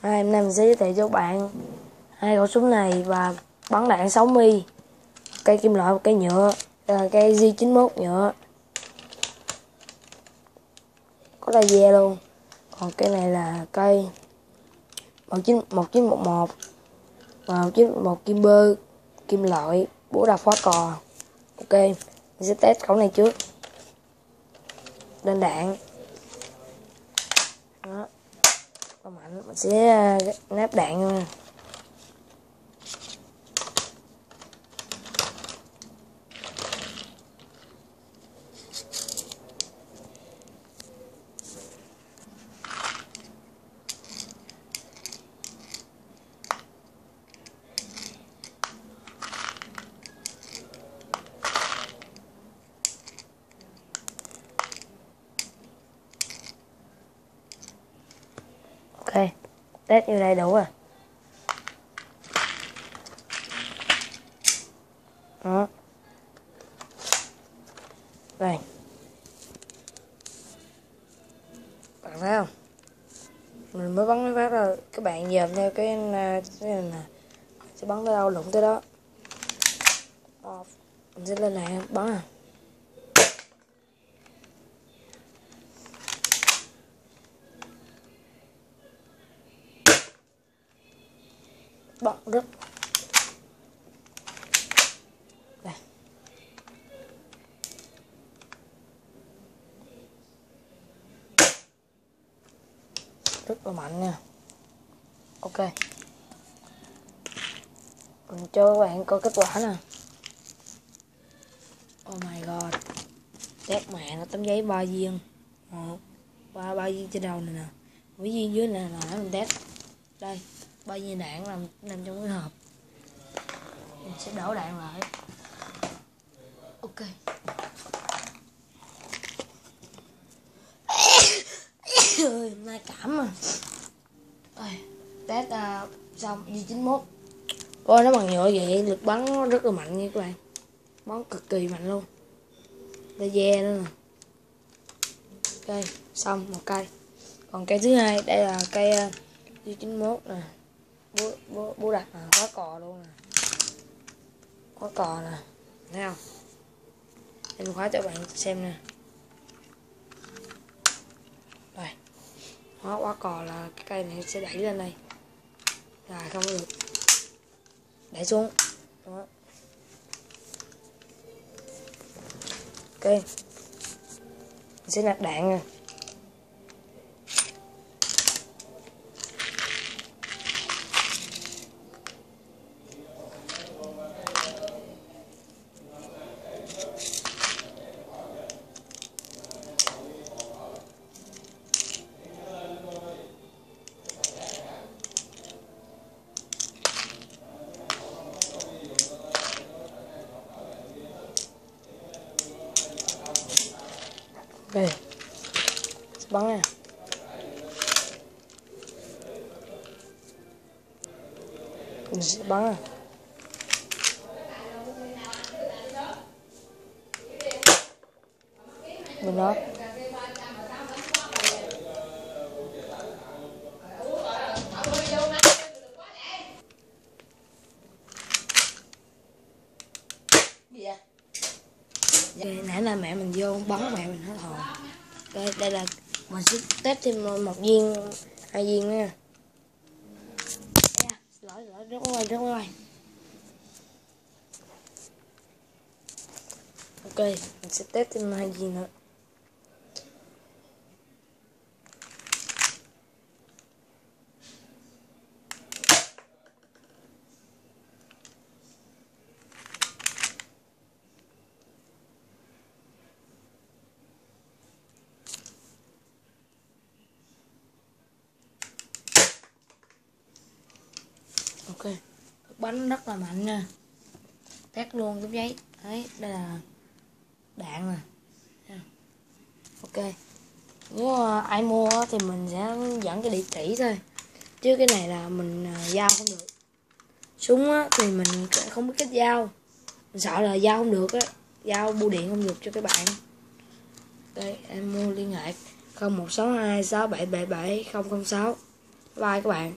Hôm nay mình sẽ giới thiệu cho bạn hai khẩu súng này và bắn đạn 6mm, cây kim loại, một cây nhựa, cây J91 nhựa, có laser luôn. Còn cây này là cây 1911 và 1911 kim bơ, kim loại, búa đập khóa cò. Ok, mình sẽ test khẩu này trước. Lên đạn đó, mạnh mình sẽ nắp đạn nha. Ok, test như đây đủ rồi. Đó. Đây. Bạn thấy không? Mình mới bắn mấy phát rồi. Các bạn dòm theo cái này nè. Sẽ bắn tới đâu lụng tới đó. Mình sẽ lên này bắn à. Bắn rất. Đây. Rất là mạnh nha. Ok, mình cho các bạn coi kết quả nè. Oh my god, test mẹ nó tấm giấy 3 viên, ba viên trên đầu này nè, mấy viên dưới này là mình test. Đây, 3 viên đạn nằm trong cái hộp. Mình sẽ đổ đạn lại. Ok. Hôm nay cảm mà. Đây, test xong J91. Coi nó bằng nhựa vậy, lực bắn nó rất là mạnh nha các bạn. Bắn cực kỳ mạnh luôn. Laser nữa nè. Ok, xong một cây. Còn cây thứ hai, đây là cây J91 nè. Búa đặt nè, khóa cò luôn nè. Khóa cò nè, thấy không? Em khóa cho bạn xem nè. Đây. Khóa cò là cái cây này sẽ đẩy lên đây. Rồi không được. Đẩy xuống. Đó. Ok, mình sẽ nạp đạn nha. Ok, bắn nè. Mình sẽ bắn nè. Mình đó. Nãy là mẹ mình vô bắn mẹ mình hết hồn. Đây là mình sẽ test thêm một viên, 2 viên nữa nha. Lỗi rất ngoài. Ok, mình sẽ test thêm 2 viên nữa. Ok, bắn rất là mạnh nha. Test luôn tấm giấy. Đấy, đây là đạn nè. Ok, nếu ai mua thì mình sẽ dẫn cái địa chỉ thôi, chứ cái này là mình giao không được. Súng thì mình không biết cách giao, mình sợ là giao không được á, giao bưu điện không được cho các bạn. Đây, em mua liên hệ 016267777006. Bye các bạn.